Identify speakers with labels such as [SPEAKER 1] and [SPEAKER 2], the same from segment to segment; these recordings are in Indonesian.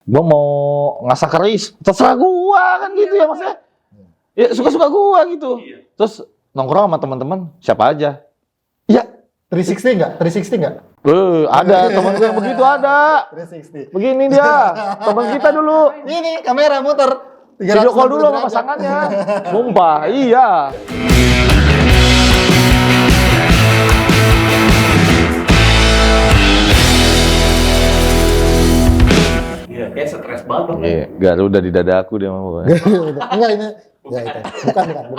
[SPEAKER 1] Gua mau ngasah keris, terserah gua kan gitu ya maksudnya. Ya suka-suka gua gitu. Terus nongkrong sama teman-teman siapa aja. Ya
[SPEAKER 2] 360 enggak? 360 enggak?
[SPEAKER 1] ada teman gue yang begitu ada.
[SPEAKER 2] 360.
[SPEAKER 1] Begini dia, teman kita dulu.
[SPEAKER 2] Ini kamera muter.
[SPEAKER 1] Video call dulu sama pasangannya. Sumpah, iya.
[SPEAKER 3] Iya, kayak stres banget dong.
[SPEAKER 1] Iya, Garuda di dadaku dia mau.
[SPEAKER 2] Enggak ini. Ya itu.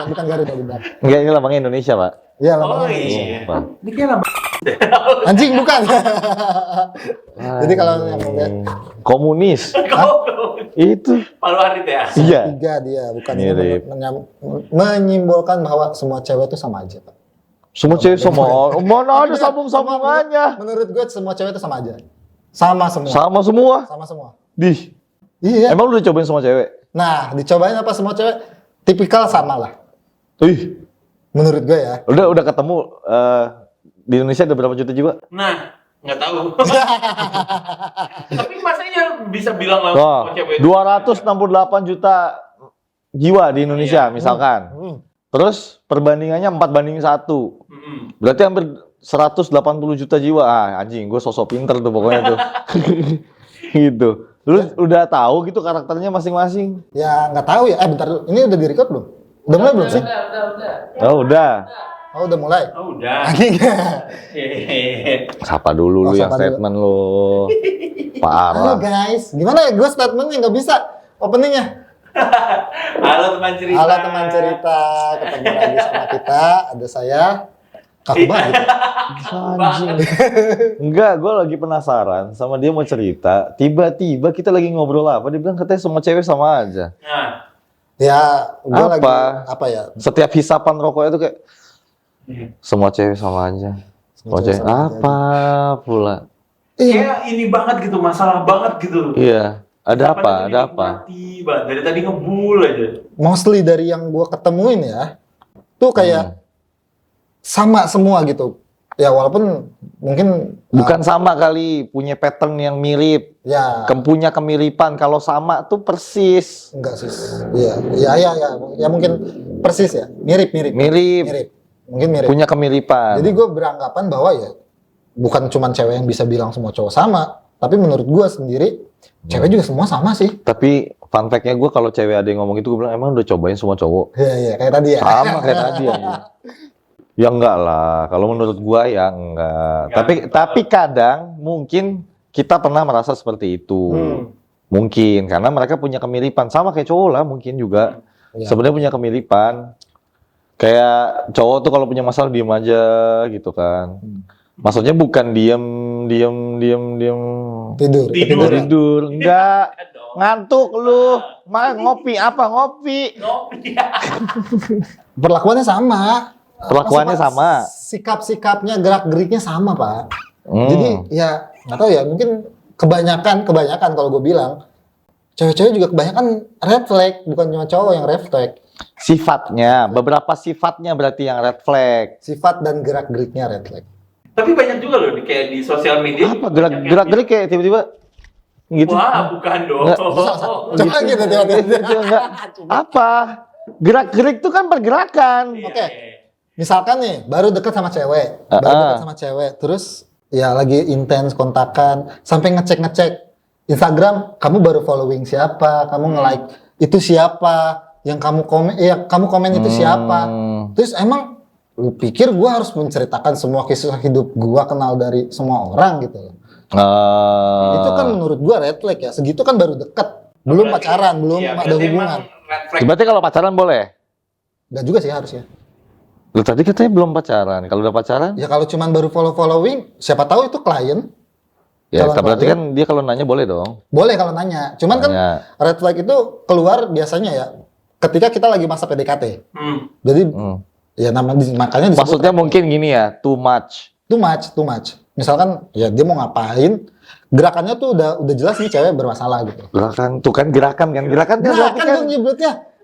[SPEAKER 2] Bukan Garuda benar.
[SPEAKER 1] Enggak, ini lambangnya Indonesia, Pak.
[SPEAKER 2] Iya,
[SPEAKER 3] Oh
[SPEAKER 2] lambangnya.
[SPEAKER 3] iya.
[SPEAKER 1] Sumpah.
[SPEAKER 3] Ini kayak lambang.
[SPEAKER 2] Anjing bukan. Jadi kalau yang lihat
[SPEAKER 1] Komunis.
[SPEAKER 3] Kau
[SPEAKER 1] Itu.
[SPEAKER 3] Palu Arit ya?
[SPEAKER 1] Iya.
[SPEAKER 2] tiga dia bukan
[SPEAKER 1] Mirip.
[SPEAKER 2] menyimbolkan bahwa semua cewek itu sama aja, Pak.
[SPEAKER 1] Semua cewek sama. Mana ada sambung-sambungannya?
[SPEAKER 2] Menurut gue semua cewek itu sama aja. Sama semua.
[SPEAKER 1] Sama semua.
[SPEAKER 2] Sama semua.
[SPEAKER 1] Dih.
[SPEAKER 2] Iya.
[SPEAKER 1] Emang lu udah cobain semua cewek?
[SPEAKER 2] Nah, dicobain apa semua cewek? Tipikal sama lah.
[SPEAKER 1] Ih.
[SPEAKER 2] Menurut gue ya.
[SPEAKER 1] Udah ketemu di Indonesia ada berapa juta jiwa?
[SPEAKER 3] Nah, nggak tahu. Tapi masanya bisa bilang langsung
[SPEAKER 1] Wah,
[SPEAKER 3] sama cewek.
[SPEAKER 1] 268 juta jiwa di Indonesia misalkan. Terus perbandingannya 4:1. Berarti hampir 180 juta jiwa. Ah, anjing, gue sosok pinter tuh pokoknya tuh. Gitu. Lu udah tahu gitu karakternya masing-masing?
[SPEAKER 2] Ya nggak tahu ya. Bentar dulu. Ini udah direcord belum? Udah mulai belum sih?
[SPEAKER 3] Udah.
[SPEAKER 1] Oh, udah.
[SPEAKER 2] Oh, udah mulai.
[SPEAKER 3] Oh, udah.
[SPEAKER 1] Sapa dulu lu yang
[SPEAKER 2] sapa dulu.
[SPEAKER 1] statement lu.
[SPEAKER 2] Halo
[SPEAKER 1] Parah.
[SPEAKER 2] guys, gimana ya? Gue statementnya nggak bisa. Openingnya.
[SPEAKER 3] Halo teman cerita.
[SPEAKER 2] Halo teman cerita, ketemu lagi sama kita. Ada saya, kaku banget.
[SPEAKER 1] Anjing. Enggak, gue lagi penasaran sama dia mau cerita. Tiba-tiba kita lagi ngobrol apa? Dia bilang katanya semua cewek sama aja.
[SPEAKER 3] Nah,
[SPEAKER 2] Ya, gue
[SPEAKER 1] Apa?
[SPEAKER 2] lagi apa ya?
[SPEAKER 1] Setiap hisapan rokoknya tuh kayak semua cewek sama aja. Semua cewek
[SPEAKER 2] sama aja.
[SPEAKER 1] apa pula?
[SPEAKER 3] kayak ini banget gitu, masalah banget gitu.
[SPEAKER 1] Iya. Ada apa? Ada apa?
[SPEAKER 3] Mati banget. Dari tadi ngebul aja.
[SPEAKER 2] Mostly dari yang gue ketemuin ya, tuh kayak sama semua gitu. Ya walaupun mungkin
[SPEAKER 1] Bukan sama kali, punya pattern yang mirip.
[SPEAKER 2] ya
[SPEAKER 1] Punya kemiripan. Kalau sama tuh persis.
[SPEAKER 2] enggak sih. Iya, ya mungkin persis ya, mirip.
[SPEAKER 1] Mirip.
[SPEAKER 2] Mungkin mirip.
[SPEAKER 1] Punya kemiripan.
[SPEAKER 2] Jadi gue beranggapan bahwa ya bukan cuma cewek yang bisa bilang semua cowok sama, tapi menurut gue sendiri cewek juga semua sama sih.
[SPEAKER 1] Tapi fun fact-nya gue kalau cewek ada yang ngomong gitu, gue bilang emang udah cobain semua cowok?
[SPEAKER 2] Iya, kayak tadi ya.
[SPEAKER 1] Sama kayak tadi aja. Ya enggak lah, kalau menurut gua ya enggak. Tapi kadang mungkin kita pernah merasa seperti itu. Mungkin karena mereka punya kemiripan sama kayak cowok lah mungkin juga.
[SPEAKER 2] Iya.
[SPEAKER 1] Sebenarnya punya kemiripan. Kayak cowok tuh kalau punya masalah diem aja gitu kan. Maksudnya bukan diem tidur. Enggak. Ngantuk lu. Ngopi apa? Ngopi.
[SPEAKER 3] Ngopi.
[SPEAKER 2] Perlakuannya sama.
[SPEAKER 1] Perlakuannya sama.
[SPEAKER 2] Sikap-sikapnya, gerak-geriknya sama, Pak.
[SPEAKER 1] Hmm.
[SPEAKER 2] Jadi ya nggak tahu ya, mungkin kebanyakan kalau gue bilang cewek-cewek juga kebanyakan red flag, bukan cuma cowok yang red flag.
[SPEAKER 1] Sifatnya, beberapa sifatnya berarti yang red flag.
[SPEAKER 2] Sifat dan gerak-geriknya red flag.
[SPEAKER 3] Tapi banyak juga loh, kayak di sosial media.
[SPEAKER 1] Apa gerak-gerik kayak tiba-tiba gitu?
[SPEAKER 3] Wah, bukan dong.
[SPEAKER 1] Nggak.
[SPEAKER 2] Coba gitu tiba-tiba.
[SPEAKER 1] Enggak. Apa? Gerak-gerik itu kan pergerakan.
[SPEAKER 2] Oke. Misalkan nih, baru deket sama cewek, terus ya lagi intens kontakan, sampai ngecek Instagram, kamu baru following siapa, kamu nge-like itu siapa, yang kamu komen itu siapa. Terus emang lu pikir gua harus menceritakan semua kisah hidup gua kenal dari semua orang gitu. Itu kan menurut gua red flag ya, segitu kan baru deket, belum pacaran, belum ada hubungan.
[SPEAKER 1] Berarti kalau pacaran boleh?
[SPEAKER 2] Enggak juga sih harusnya.
[SPEAKER 1] Lu tadi katanya belum pacaran. Kalau udah pacaran?
[SPEAKER 2] Ya kalau cuman baru following, siapa tahu itu klien.
[SPEAKER 1] Ya,
[SPEAKER 2] Calon
[SPEAKER 1] berarti
[SPEAKER 2] klien.
[SPEAKER 1] kan dia kalau nanya boleh dong.
[SPEAKER 2] Boleh kalau nanya. Cuman kan red flag itu keluar biasanya ya ketika kita lagi masa PDKT. Jadi ya makanya disebut
[SPEAKER 1] Maksudnya mungkin gini ya, too much.
[SPEAKER 2] too much. Misalkan ya dia mau ngapain, gerakannya tuh udah jelas nih cewek bermasalah gitu.
[SPEAKER 1] Gerakan kan
[SPEAKER 2] Gerakan dong nyebutnya.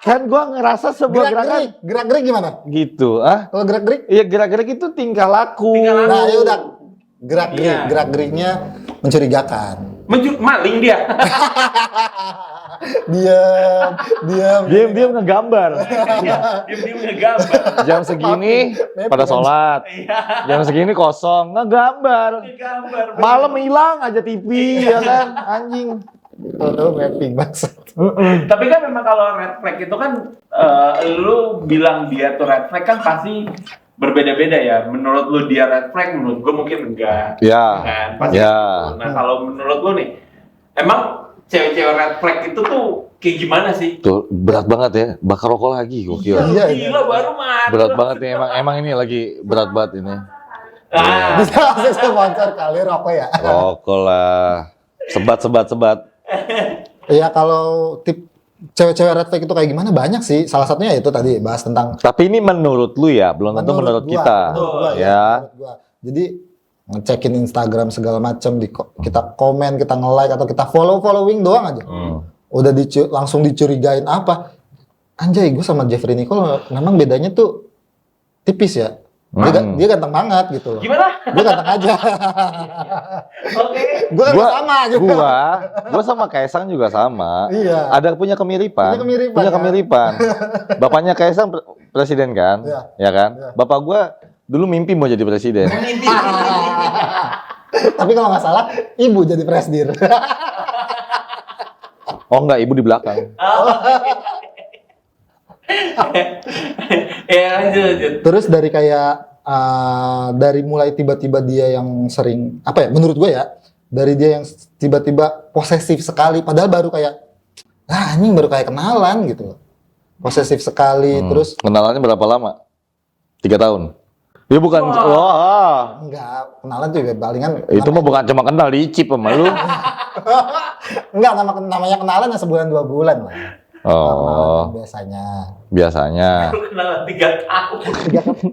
[SPEAKER 1] Kan gua ngerasa sebuah gerakan
[SPEAKER 2] Gerak-gerik gimana?
[SPEAKER 1] gitu.
[SPEAKER 2] Kalau gerak-gerik?
[SPEAKER 1] Iya, gerak-gerik itu tingkah laku.
[SPEAKER 2] Nah, ya udah
[SPEAKER 3] Iya.
[SPEAKER 2] gerak-geriknya mencurigakan.
[SPEAKER 3] Maling dia.
[SPEAKER 1] Diam ngegambar.
[SPEAKER 3] Diam-diam ngegambar.
[SPEAKER 1] Jam segini pada sholat.
[SPEAKER 3] Iya.
[SPEAKER 1] Jam segini kosong, ngegambar.
[SPEAKER 3] Ngegambar.
[SPEAKER 1] Malam hilang aja TV ya kan, anjing.
[SPEAKER 2] Tahu mapping banget.
[SPEAKER 3] Tapi kan memang kalau red flag itu kan lu bilang dia tuh red flag kan pasti berbeda-beda ya. Menurut lu dia red flag, menurut gue mungkin enggak.
[SPEAKER 1] Ya.
[SPEAKER 3] Kan? Pasti
[SPEAKER 1] Ya.
[SPEAKER 3] gitu. Nah, kalau menurut lu nih, emang cewek-cewek red flag itu tuh kayak gimana sih?
[SPEAKER 1] Tuh berat banget ya, bakar rokok lagi gokil.
[SPEAKER 2] Iya,
[SPEAKER 3] Gila baru mati.
[SPEAKER 1] Berat banget nih emang ini lagi berat banget ini.
[SPEAKER 3] Ah,
[SPEAKER 2] Bisa langsung sponsor kali rokok ya.
[SPEAKER 1] Rokok lah. Sebat.
[SPEAKER 2] Iya, kalau tip cewek-cewek red flag itu kayak gimana banyak sih. Salah satunya itu tadi bahas tentang
[SPEAKER 1] Tapi ini menurut lu ya, belum tentu menurut
[SPEAKER 2] gua,
[SPEAKER 1] kita.
[SPEAKER 2] menurut gua,
[SPEAKER 1] Ya.
[SPEAKER 2] menurut gua. Jadi ngecekin Instagram segala macam kita komen, kita nge-like atau kita following doang aja. Udah langsung dicurigain apa? Anjay, gue sama Jeffrey Nicole memang bedanya tuh tipis ya. Dia ganteng banget gitu loh.
[SPEAKER 3] gimana?
[SPEAKER 2] Gue ganteng aja.
[SPEAKER 3] Oke.
[SPEAKER 2] Gue kan sama gitu.
[SPEAKER 1] Gua sama Kaisang juga sama.
[SPEAKER 2] Iya.
[SPEAKER 1] Ada punya kemiripan.
[SPEAKER 2] Punya kemiripan, ya.
[SPEAKER 1] Bapaknya Kaisang presiden kan?
[SPEAKER 2] Iya.
[SPEAKER 1] Ya kan?
[SPEAKER 2] Iya.
[SPEAKER 1] Bapak gua dulu mimpi mau jadi presiden.
[SPEAKER 2] Tapi kalau nggak salah, ibu jadi presdir.
[SPEAKER 1] Oh enggak, ibu di belakang.
[SPEAKER 3] Ya lanjut.
[SPEAKER 2] Terus dari kayak dari mulai tiba-tiba dia yang sering apa ya? Menurut gue ya, dari dia yang tiba-tiba posesif sekali, padahal baru kayak anjing baru kayak kenalan gitu loh. Posesif sekali, terus
[SPEAKER 1] Kenalannya berapa lama? 3 tahun. Dia bukan, wah,
[SPEAKER 2] enggak kenalan tuh ya palingan.
[SPEAKER 1] itu mah bukan cuma kenal, dicip sama lu.
[SPEAKER 2] Enggak, namanya kenalan ya sebulan 2 bulan lah.
[SPEAKER 1] Oh,
[SPEAKER 2] Kenalan biasanya.
[SPEAKER 1] biasanya.
[SPEAKER 3] Lu kenalan 3 tahun.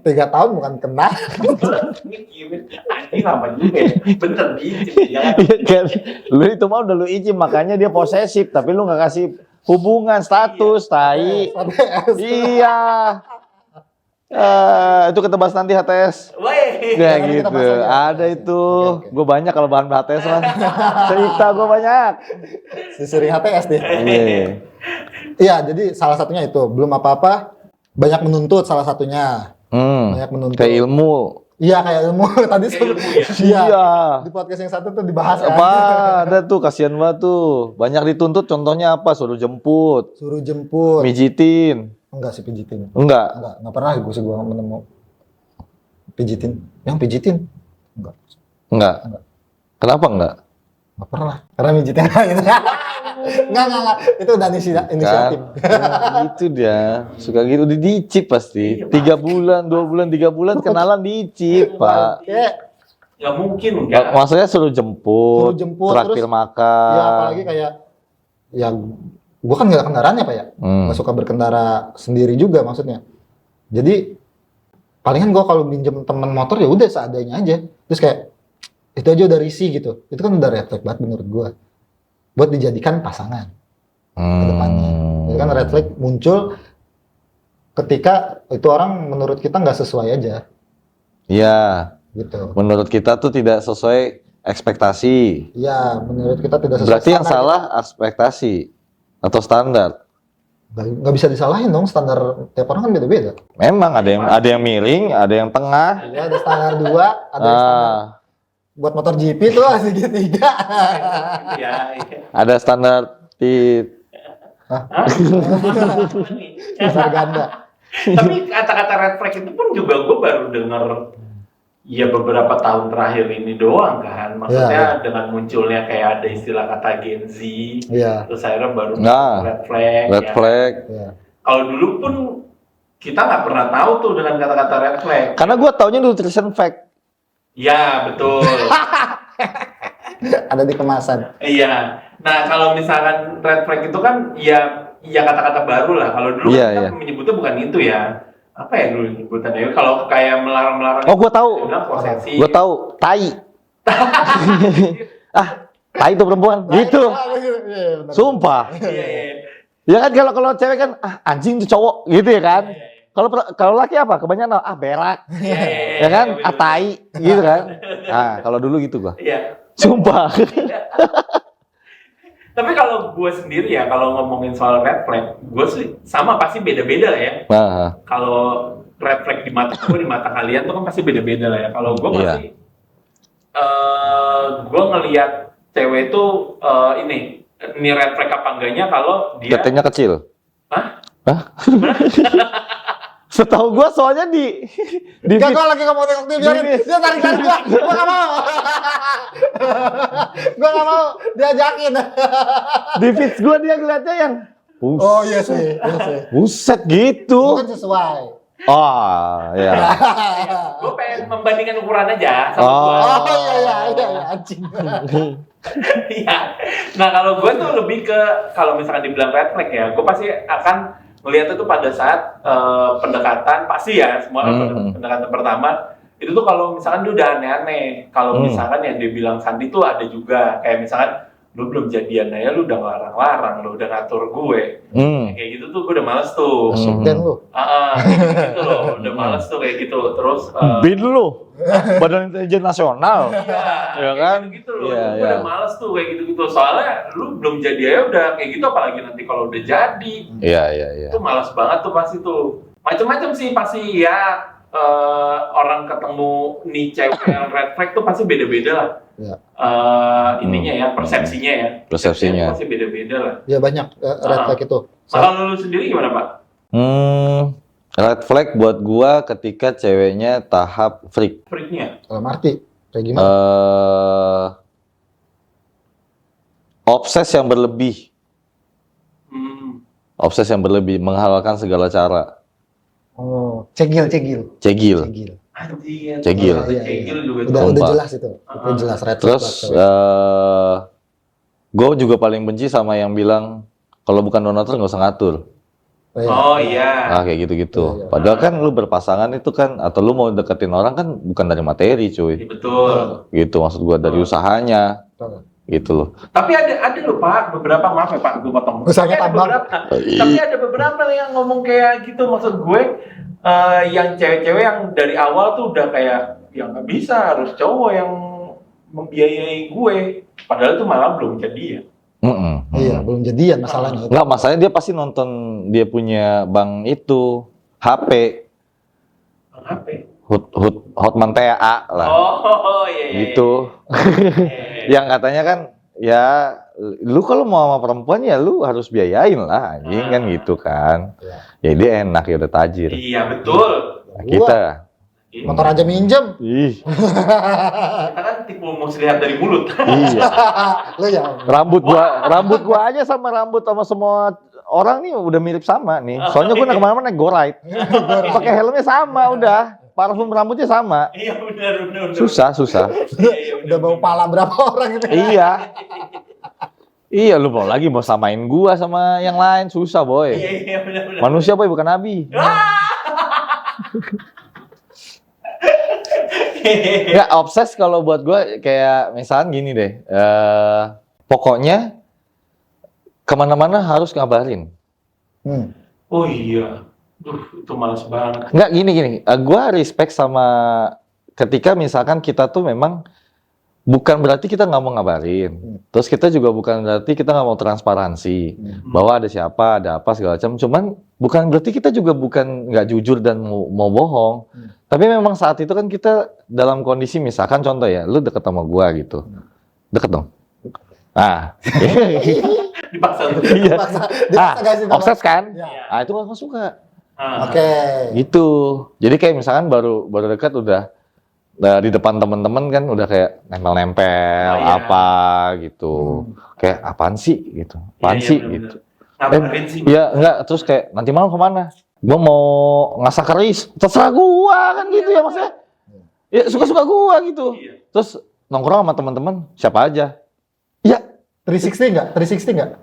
[SPEAKER 2] 3 tahun bukan kenal.
[SPEAKER 3] Mikirin, anjing apa juga ya? Bener gitu ya.
[SPEAKER 1] Iya kan? Lu itu mah udah lu izin, makanya dia posesif, tapi lu nggak kasih hubungan status, tai. Iya. Itu kita bahas nanti HTS.
[SPEAKER 3] Woi.
[SPEAKER 1] Ya
[SPEAKER 2] nanti kita
[SPEAKER 1] gitu,
[SPEAKER 2] bahas lagi.
[SPEAKER 1] ada itu.
[SPEAKER 2] Oke.
[SPEAKER 1] Gue banyak kalau bahan HTS mah. Cerita gue banyak.
[SPEAKER 2] Sering HTS deh.
[SPEAKER 1] Iya.
[SPEAKER 2] Iya, jadi salah satunya itu belum apa-apa, banyak menuntut salah satunya. Banyak menuntut.
[SPEAKER 1] Kayak ilmu.
[SPEAKER 2] Iya, kayak ilmu tadi.
[SPEAKER 3] Kayak ilmu ya?
[SPEAKER 2] Iya.
[SPEAKER 1] Iya.
[SPEAKER 2] Di podcast yang satu tuh dibahas kan.
[SPEAKER 1] Apa? Ada tuh, kasihan banget tuh. Banyak dituntut, contohnya apa? Suruh jemput,
[SPEAKER 2] Suruh jemput.
[SPEAKER 1] mijitin.
[SPEAKER 2] Enggak sih pijitin.
[SPEAKER 1] Enggak.
[SPEAKER 2] Enggak pernah gue menemu pijitin. Yang pijitin? Enggak.
[SPEAKER 1] Enggak. Kenapa enggak?
[SPEAKER 2] Enggak pernah. Karena mijitin lain. Enggak. Itu udah inisiatif.
[SPEAKER 1] Kan? Itu dia. Suka gitu, dicip pasti. 3 bulan, 2 bulan, 3 bulan kenalan dicip, Pak.
[SPEAKER 3] Nggak mungkin enggak.
[SPEAKER 1] Maksudnya suruh jemput, traktir
[SPEAKER 2] terus,
[SPEAKER 1] makan.
[SPEAKER 2] Ya apalagi kayak ya gua kan nggak kendaraannya Pak ya. Nggak suka berkendara sendiri juga maksudnya. Jadi palingan gua kalau minjem temen motor ya udah seadanya aja. Terus kayak itu aja udah risih gitu. Itu kan udah red flag banget menurut gua. Buat dijadikan pasangan ke depannya. Itu kan red flag muncul ketika itu orang menurut kita nggak sesuai aja
[SPEAKER 1] Iya.
[SPEAKER 2] gitu.
[SPEAKER 1] Menurut kita tuh tidak sesuai ekspektasi.
[SPEAKER 2] Iya, menurut kita tidak sesuai.
[SPEAKER 1] Berarti yang
[SPEAKER 2] standar.
[SPEAKER 1] salah ekspektasi atau standar.
[SPEAKER 2] Nggak bisa disalahin dong, standar tiap orang kan beda-beda.
[SPEAKER 1] Memang ada yang miring, ada yang tengah.
[SPEAKER 2] Ya, ada standar 2, ada yang standar buat motor GP tuh segitiga.
[SPEAKER 3] Iya.
[SPEAKER 1] Ada standar
[SPEAKER 2] Standar ganda.
[SPEAKER 3] Tapi kata-kata red flag itu pun juga gue baru denger ya beberapa tahun terakhir ini doang kan. Maksudnya dengan munculnya kayak ada istilah kata Gen Z.
[SPEAKER 2] Iya.
[SPEAKER 3] Terus akhirnya baru
[SPEAKER 1] Nah,
[SPEAKER 3] red flag.
[SPEAKER 1] red
[SPEAKER 3] ya.
[SPEAKER 1] flag.
[SPEAKER 2] Iya.
[SPEAKER 3] Kalau dulu pun kita nggak pernah tahu tuh dengan kata-kata red flag.
[SPEAKER 1] Karena gue taunya nutrition fact.
[SPEAKER 3] Ya betul.
[SPEAKER 2] Ada di kemasan.
[SPEAKER 3] Iya. Nah kalau misalkan red flag itu kan ya kata-kata baru lah. Kalau dulu
[SPEAKER 1] Iya,
[SPEAKER 3] kita
[SPEAKER 1] iya.
[SPEAKER 3] menyebutnya bukan itu ya. Apa ya dulu nyebutannya? Kalau kayak melarang-melarang.
[SPEAKER 1] Oh, gue tahu.
[SPEAKER 3] Bilang posesif.
[SPEAKER 1] Gue tahu, tai. Tai itu perempuan. Gitu. Sumpah.
[SPEAKER 3] Iya.
[SPEAKER 1] Ya kan kalau cewek kan anjing itu cowok gitu ya kan. Kalau laki apa? Kebanyakan berak. Ya kan? Tai gitu kan. Nah, kalau dulu gitu gua.
[SPEAKER 3] Iya.
[SPEAKER 1] Sumpah.
[SPEAKER 3] Tapi kalau gue sendiri ya, kalau ngomongin soal red flag, gue sih sama pasti beda-beda lah ya. Kalau red flag di mata gue, di mata kalian tuh kan pasti beda-beda lah ya. Kalau gue pasti, gue ngelihat cewek itu ini red flag apa enggaknya kalau dia...
[SPEAKER 1] Katanya kecil.
[SPEAKER 3] Hah?
[SPEAKER 1] Setahu gua soalnya di
[SPEAKER 2] Gak, gue lagi ngomong tengok dia, biarin. Dia tarik-tarik gue gak mau. Gue gak mau diajakin.
[SPEAKER 1] di feeds gua dia ngeliatnya yang
[SPEAKER 2] Oh iya sih, iya sih.
[SPEAKER 1] buset gitu.
[SPEAKER 2] Bukan sesuai.
[SPEAKER 1] Oh ya.
[SPEAKER 3] Gue pengen membandingkan ukuran aja sama gue.
[SPEAKER 2] Oh iya, anjing.
[SPEAKER 3] Iya. Nah kalau gue tuh lebih ke, kalau misalkan dibilang red flag ya, gue pasti akan melihat itu pada saat pendekatan, pasti ya semua pendekatan pertama itu tuh kalau misalkan dia udah aneh-aneh, kalau misalkan yang dia bilang Sandi tuh ada juga, kayak misalkan lu belum jadian aja lu udah ngelarang-larang, lu udah ngatur gue, kayak gitu tuh gue udah males tuh.
[SPEAKER 2] Dan lu?
[SPEAKER 3] Gitu loh, udah males tuh kayak gitu. Terus
[SPEAKER 1] BIN lu, Badan Intelijen Nasional, ya kan?
[SPEAKER 3] Gitu loh, gue udah males tuh kayak gitu-gitu. Soalnya lu belum jadi aja udah kayak gitu, apalagi nanti kalau udah jadi.
[SPEAKER 1] Iya.
[SPEAKER 3] Itu malas banget tuh pasti tuh. Macem-macem sih pasti ya, orang ketemu nih cewek yang red flag tuh pasti beda-beda lah.
[SPEAKER 2] Ya.
[SPEAKER 3] Ininya ya, persepsinya ya.
[SPEAKER 1] Persepsinya.
[SPEAKER 3] Pasti beda-beda lah.
[SPEAKER 2] Ya banyak red flag itu.
[SPEAKER 3] Kalau lu sendiri gimana, Pak?
[SPEAKER 1] Red flag buat gua ketika ceweknya tahap freak.
[SPEAKER 3] Freaknya?
[SPEAKER 2] Marti, kayak gimana?
[SPEAKER 1] Obses yang berlebih. Obses yang berlebih, menghalalkan segala cara.
[SPEAKER 2] Oh, cegil.
[SPEAKER 1] Cegil.
[SPEAKER 3] Anjir.
[SPEAKER 1] Cegil.
[SPEAKER 3] Cegil juga
[SPEAKER 2] Udah
[SPEAKER 1] Sumpah.
[SPEAKER 2] jelas itu. Udah jelas red flag.
[SPEAKER 1] Terus gue juga paling benci sama yang bilang kalau bukan donatur nggak usah ngatur.
[SPEAKER 3] Oh iya.
[SPEAKER 1] Nah kayak gitu-gitu.
[SPEAKER 2] Iya.
[SPEAKER 1] Padahal kan lu berpasangan itu kan, atau lu mau deketin orang kan bukan dari materi cuy.
[SPEAKER 3] Betul.
[SPEAKER 1] Gitu maksud gue, dari usahanya. Gitu loh.
[SPEAKER 3] Tapi ada loh Pak, beberapa, maaf ya Pak, gue potong.
[SPEAKER 2] Usahanya tambang.
[SPEAKER 3] Tapi ada beberapa yang ngomong kayak gitu, maksud gue yang cewek-cewek yang dari awal tuh udah kayak, ya nggak bisa, harus cowok yang membiayai gue. Padahal itu malah belum jadi ya.
[SPEAKER 2] Iya, belum jadian masalahnya.
[SPEAKER 1] Enggak, masalahnya dia pasti nonton dia punya bang itu HP.
[SPEAKER 3] Bang HP?
[SPEAKER 1] Hotman TA lah.
[SPEAKER 3] Oh iya.
[SPEAKER 1] Gitu. Yang katanya kan, ya lu kalau mau sama perempuan ya lu harus biayain lah anjing kan gitu kan. Ya dia enak, ya udah tajir.
[SPEAKER 3] Iya betul.
[SPEAKER 1] Nah, kita
[SPEAKER 2] motor aja minjem.
[SPEAKER 3] Kita kan tipu muslihat dari mulut.
[SPEAKER 1] Iya.
[SPEAKER 2] Lu ya.
[SPEAKER 1] Rambut gua aja sama semua orang nih udah mirip sama nih. Soalnya gua kemana-mana naik Goride. Pakai helmnya sama udah. Parfum rambutnya sama.
[SPEAKER 3] Iya benar.
[SPEAKER 1] Susah.
[SPEAKER 3] Iya,
[SPEAKER 2] Udah bau pala berapa orang itu?
[SPEAKER 1] Iya, lu mau samain gua sama yang lain susah, boy.
[SPEAKER 3] Iya benar.
[SPEAKER 1] Manusia boy, bukan nabi. Ya, obses kalau buat gua kayak misalnya gini deh. Pokoknya kemana-mana harus ngabarin.
[SPEAKER 3] Oh iya. Itu malas banget.
[SPEAKER 1] Enggak, gini. Gua respect sama ketika misalkan kita tuh memang bukan berarti kita nggak mau ngabarin. Terus kita juga bukan berarti kita nggak mau transparansi bahwa ada siapa, ada apa segala macam. Cuman bukan berarti kita juga bukan nggak jujur dan mau bohong. Tapi memang saat itu kan kita dalam kondisi misalkan contoh ya, lu deket sama gua gitu, deket dong. Nah,
[SPEAKER 3] Dipaksa.
[SPEAKER 1] iya. Obses kan?
[SPEAKER 2] Ya.
[SPEAKER 1] Ah itu gak suka.
[SPEAKER 2] Oke.
[SPEAKER 1] Gitu. Jadi kayak misalkan baru dekat udah di depan temen-temen kan udah kayak nempel-nempel apa gitu. Kayak apaan sih gitu. Apaan sih gitu.
[SPEAKER 3] Ngabarin sih.
[SPEAKER 1] Iya, enggak, terus kayak nanti malam kemana? Gua mau ngasah keris. Terserah gua kan gitu ya maksudnya. Ya suka-suka gua gitu. Terus nongkrong sama teman-teman siapa aja. Ya,
[SPEAKER 2] 360 enggak? 360 enggak?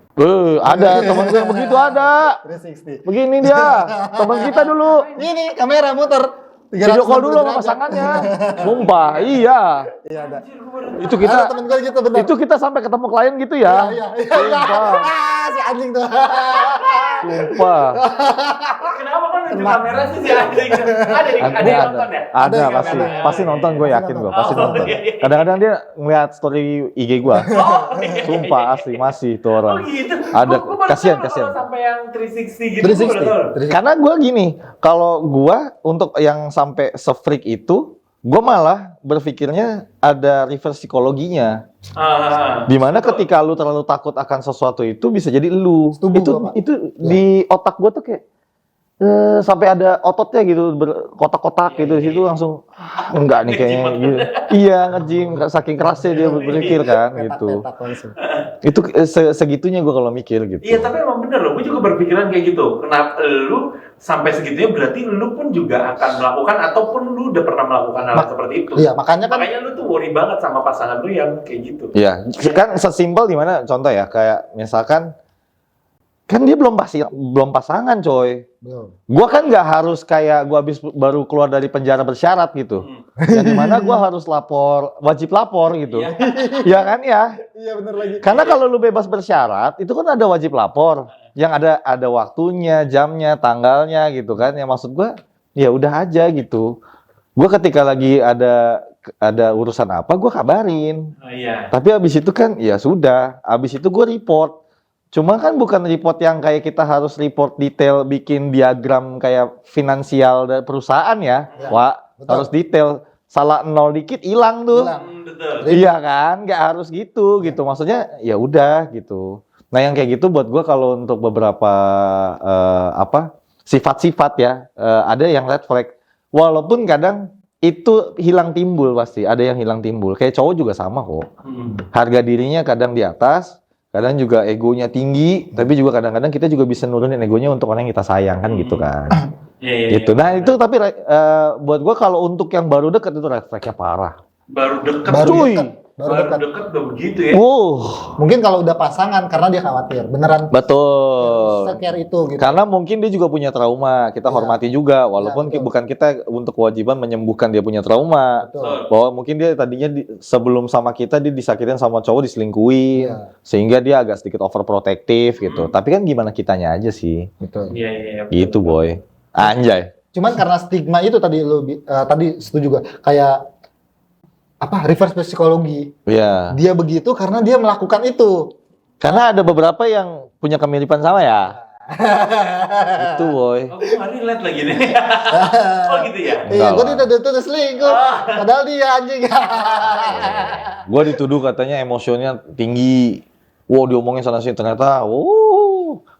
[SPEAKER 1] ada teman gue yang begitu ada.
[SPEAKER 2] 360.
[SPEAKER 1] Begini dia, teman kita dulu.
[SPEAKER 2] Ini kamera muter.
[SPEAKER 1] Video call dulu sama pasangannya. Sumpah, iya.
[SPEAKER 2] Iya ada.
[SPEAKER 1] Itu
[SPEAKER 2] Ada
[SPEAKER 1] kita
[SPEAKER 2] temen gue gitu bener.
[SPEAKER 1] itu kita sampai ketemu klien gitu ya.
[SPEAKER 2] Iya.
[SPEAKER 1] Sumpah.
[SPEAKER 2] Si anjing tuh.
[SPEAKER 1] Sumpah.
[SPEAKER 3] Kenapa kan nunjuk kamera sih si anjing? Ada yang nonton ya?
[SPEAKER 1] Ada
[SPEAKER 3] yang
[SPEAKER 1] pasti.
[SPEAKER 3] nonton.
[SPEAKER 1] Pasti nonton, gue yakin gue, pasti
[SPEAKER 3] Oh,
[SPEAKER 1] nonton.
[SPEAKER 3] iya.
[SPEAKER 1] Kadang-kadang dia ngeliat story IG gue.
[SPEAKER 3] Oh, iya.
[SPEAKER 1] Sumpah asli masih itu
[SPEAKER 3] Oh
[SPEAKER 1] orang.
[SPEAKER 3] gitu.
[SPEAKER 1] Ada.
[SPEAKER 3] Gua baru
[SPEAKER 1] Kasihan,
[SPEAKER 3] tahu
[SPEAKER 1] kasihan.
[SPEAKER 3] kalau sampai yang 360 gitu.
[SPEAKER 2] 360.
[SPEAKER 3] gua baru tahu.
[SPEAKER 2] 360.
[SPEAKER 1] Karena gue gini, kalau gue untuk yang sampai se-freak itu, gue malah berpikirnya ada reverse psikologinya. Dimana ketika lu terlalu takut akan sesuatu itu bisa jadi lu.
[SPEAKER 2] Setuju gua, Pak.
[SPEAKER 1] Itu di otak gue tuh kayak sampai ada ototnya gitu berkotak-kotak gitu di situ langsung enggak nih kayaknya gitu. Iya nge-gym saking kerasnya dia berpikir kan gitu.
[SPEAKER 2] Petak langsung.
[SPEAKER 1] Itu segitunya gue kalau mikir gitu.
[SPEAKER 3] Iya tapi emang bener loh, gue juga berpikiran kayak gitu. Kenapa lu sampai segitunya berarti lu pun juga akan melakukan ataupun lu udah pernah melakukan hal seperti itu.
[SPEAKER 2] Iya, makanya kan
[SPEAKER 3] Makanya lu tuh worry banget sama pasangan lu yang kayak gitu.
[SPEAKER 1] Iya, kan sesimpel dimana contoh ya kayak misalkan kan dia belum pasangan coy.
[SPEAKER 2] belum.
[SPEAKER 1] Gua kan nggak harus kayak gua habis baru keluar dari penjara bersyarat gitu. Yang dimana gua harus wajib lapor gitu.
[SPEAKER 3] Iya.
[SPEAKER 1] Ya kan ya.
[SPEAKER 2] Iya bener lagi.
[SPEAKER 1] Karena kalau lu bebas bersyarat itu kan ada wajib lapor. Yang ada waktunya, jamnya, tanggalnya gitu kan. Yang maksud gua ya udah aja gitu. Gua ketika lagi ada urusan apa gua kabarin.
[SPEAKER 3] Oh, iya.
[SPEAKER 1] Tapi habis itu kan ya sudah, habis itu gue report. Cuma kan bukan report yang kayak kita harus report detail, bikin diagram kayak finansial dari perusahaan ya.
[SPEAKER 2] Ya,
[SPEAKER 1] Wah,
[SPEAKER 2] betul.
[SPEAKER 1] harus detail. Salah nol dikit hilang tuh.
[SPEAKER 2] Hilang.
[SPEAKER 3] Betul.
[SPEAKER 1] Iya kan, nggak harus gitu. Maksudnya ya udah gitu. Nah yang kayak gitu buat gue kalau untuk beberapa sifat-sifat ya, ada yang red flag. Walaupun kadang itu hilang timbul pasti, ada yang hilang timbul. Kayak cowok juga sama kok. Harga dirinya kadang di atas, kadang juga egonya tinggi, tapi juga kadang-kadang kita juga bisa nurunin egonya untuk orang yang kita sayang kan gitu kan.
[SPEAKER 3] Iya.
[SPEAKER 1] Gitu. Nah itu tapi buat gua kalau untuk yang baru deket itu red flagnya parah.
[SPEAKER 3] Baru deket.
[SPEAKER 2] Baru
[SPEAKER 1] Cuy.
[SPEAKER 2] dekat. Baru
[SPEAKER 3] Baru
[SPEAKER 2] dekat.
[SPEAKER 3] deket udah begitu ya.
[SPEAKER 2] Mungkin kalau udah pasangan karena dia khawatir. Beneran
[SPEAKER 1] Betul.
[SPEAKER 2] secare itu gitu.
[SPEAKER 1] Karena mungkin dia juga punya trauma, kita
[SPEAKER 2] Iya.
[SPEAKER 1] hormati juga, walaupun
[SPEAKER 2] Iya, betul.
[SPEAKER 1] bukan kita untuk kewajiban menyembuhkan dia punya trauma.
[SPEAKER 2] Betul.
[SPEAKER 1] Bahwa mungkin dia tadinya sebelum sama kita dia disakitin sama cowok, diselingkuhin,
[SPEAKER 2] Iya.
[SPEAKER 1] sehingga dia agak sedikit overprotective gitu. Tapi kan gimana kitanya aja sih,
[SPEAKER 2] Betul.
[SPEAKER 3] Iya.
[SPEAKER 1] gitu boy. Anjay.
[SPEAKER 2] Cuman karena stigma itu tadi tadi setuju juga kayak reverse psikologi.
[SPEAKER 1] Iya.
[SPEAKER 2] Dia begitu karena dia melakukan itu.
[SPEAKER 1] Karena ada beberapa yang punya kemiripan sama ya. Itu boy.
[SPEAKER 3] Oh, gue nggak relate lagi nih. Oh gitu ya.
[SPEAKER 2] Iya,
[SPEAKER 1] Enggak
[SPEAKER 2] gue
[SPEAKER 1] lah.
[SPEAKER 2] tidak tulis selingkuh. Padahal dia anjing.
[SPEAKER 1] Gue dituduh katanya emosinya tinggi. Wow, diomongin sana sini ternyata,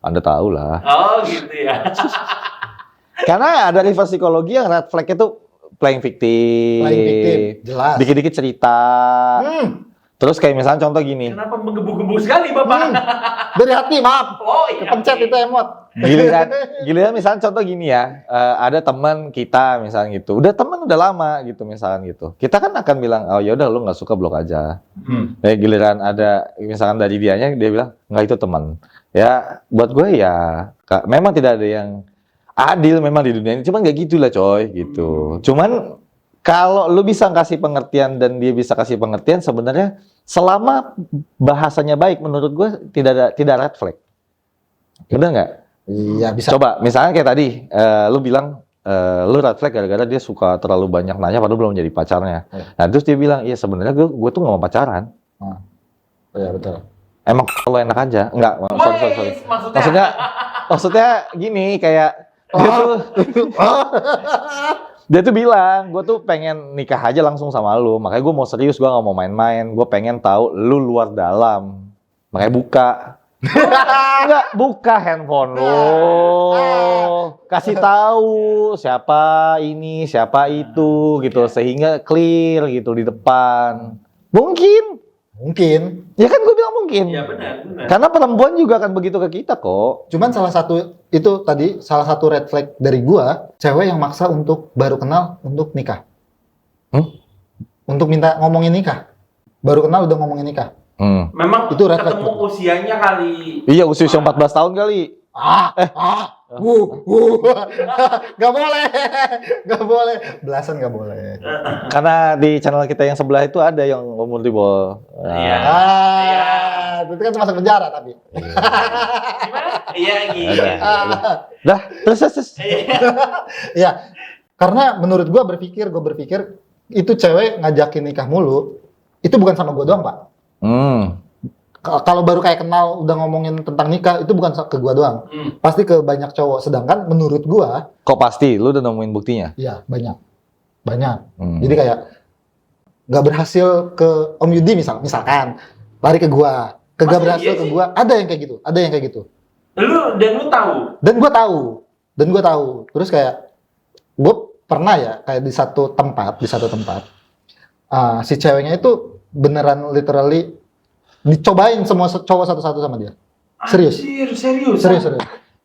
[SPEAKER 1] Anda tahu lah.
[SPEAKER 3] Oh gitu ya.
[SPEAKER 1] Karena ada reverse psikologi yang red flag itu playing victim.
[SPEAKER 2] Playing victim, jelas.
[SPEAKER 1] Dikit-dikit cerita. Terus kayak misalnya contoh gini.
[SPEAKER 3] Kenapa menggebu-gebu sekali bapak?
[SPEAKER 2] Dari hati, maaf.
[SPEAKER 3] Oh iya.
[SPEAKER 2] Kepencet itu emot.
[SPEAKER 1] Giliran misalnya contoh gini ya. Ada teman kita misalnya gitu. Udah teman udah lama gitu misalnya gitu. Kita kan akan bilang, oh yaudah lu nggak suka blok aja. Giliran ada misalkan dari dianya dia bilang, nggak itu teman. Ya buat gue ya memang tidak ada yang adil memang di dunia ini, cuman gak gitu lah coy gitu. Cuman kalau lu bisa kasih pengertian dan dia bisa kasih pengertian, sebenarnya selama bahasanya baik menurut gue tidak red flag. Bener nggak?
[SPEAKER 2] Iya, bisa.
[SPEAKER 1] Coba misalnya kayak tadi lu bilang lu red flag gara-gara dia suka terlalu banyak nanya padahal belum jadi pacarnya. Nah terus dia bilang, iya sebenarnya gue tuh nggak mau pacaran.
[SPEAKER 2] Iya, betul.
[SPEAKER 1] Emang kalau enak aja, enggak. Sorry.
[SPEAKER 3] Maksudnya?
[SPEAKER 1] Maksudnya gini kayak dia tuh bilang, gue tuh pengen nikah aja langsung sama lu. Makanya gue mau serius, gue nggak mau main-main. Gue pengen tahu lu luar dalam. Makanya buka. Enggak, buka handphone lu. Kasih tahu siapa ini, siapa itu gitu sehingga clear gitu di depan. Mungkin. Ya kan gue bilang mungkin.
[SPEAKER 3] Iya benar.
[SPEAKER 1] Karena perempuan juga akan begitu ke kita kok.
[SPEAKER 2] Cuman salah satu red flag dari gua, cewek yang maksa untuk baru kenal untuk nikah. Untuk minta ngomongin nikah. Baru kenal udah ngomongin nikah.
[SPEAKER 3] Memang
[SPEAKER 2] Itu red flag.
[SPEAKER 3] ketemu usianya kali.
[SPEAKER 1] Iya, usia 14 tahun kali.
[SPEAKER 2] Gak boleh, gak boleh, belasan gak boleh.
[SPEAKER 1] Karena di channel kita yang sebelah itu ada yang multiball.
[SPEAKER 3] Iya.
[SPEAKER 2] Itu kan masuk penjara tapi.
[SPEAKER 3] Gimana? Iya gitu.
[SPEAKER 1] Dah, terus.
[SPEAKER 2] Ya, karena menurut gue berpikir itu cewek ngajakin nikah mulu, itu bukan sama gue doang, Pak. Kalau baru kayak kenal udah ngomongin tentang nikah, itu bukan ke gue doang. Pasti ke banyak cowok. Sedangkan menurut gue,
[SPEAKER 1] Kok pasti? Lu udah nemuin buktinya?
[SPEAKER 2] iya banyak. Jadi kayak nggak berhasil ke Om Yudi misalkan lari ke gue, kagak berhasil ke gue. Ada yang kayak gitu.
[SPEAKER 3] Lu tahu?
[SPEAKER 2] Dan gue tahu. Terus kayak gue pernah ya kayak di satu tempat si ceweknya itu beneran literally dicobain semua cowok satu-satu sama dia. Serius.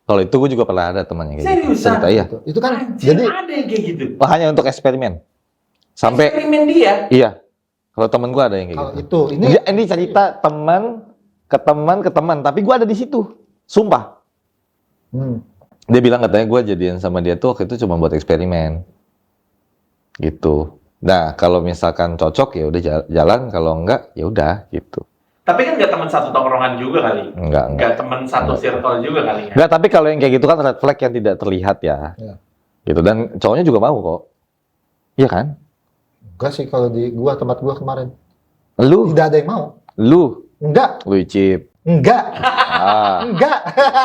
[SPEAKER 1] Kalau itu gue juga pernah ada temannya kayak gitu.
[SPEAKER 3] Seriusan?
[SPEAKER 1] Cerita, iya.
[SPEAKER 2] Itu kan
[SPEAKER 3] Jadi
[SPEAKER 2] jadi
[SPEAKER 3] ada yang kayak gitu.
[SPEAKER 1] Hanya untuk eksperimen. Sampai
[SPEAKER 3] Eksperimen dia.
[SPEAKER 1] iya. Kalau temen gue ada yang kayak
[SPEAKER 2] kalau
[SPEAKER 1] gitu.
[SPEAKER 2] ini
[SPEAKER 1] cerita teman ke teman, tapi gue ada di situ. Sumpah. Dia bilang katanya gue jadian sama dia tuh waktu itu cuma buat eksperimen. Gitu. Nah, kalau misalkan cocok ya udah jalan, kalau enggak ya udah gitu.
[SPEAKER 3] Tapi kan nggak teman satu tongkrongan juga kali.
[SPEAKER 1] Enggak.
[SPEAKER 3] Nggak teman satu circle juga kali ya.
[SPEAKER 1] Enggak, tapi kalau yang kayak gitu kan red flag yang tidak terlihat ya.
[SPEAKER 2] Iya.
[SPEAKER 1] Gitu, dan cowoknya juga mau kok. Iya kan?
[SPEAKER 2] enggak sih kalau di tempat gua kemarin.
[SPEAKER 1] Lu,
[SPEAKER 2] Tidak ada yang mau. Enggak.
[SPEAKER 1] lu Icip.
[SPEAKER 2] Enggak.
[SPEAKER 1] Ah,
[SPEAKER 2] Enggak.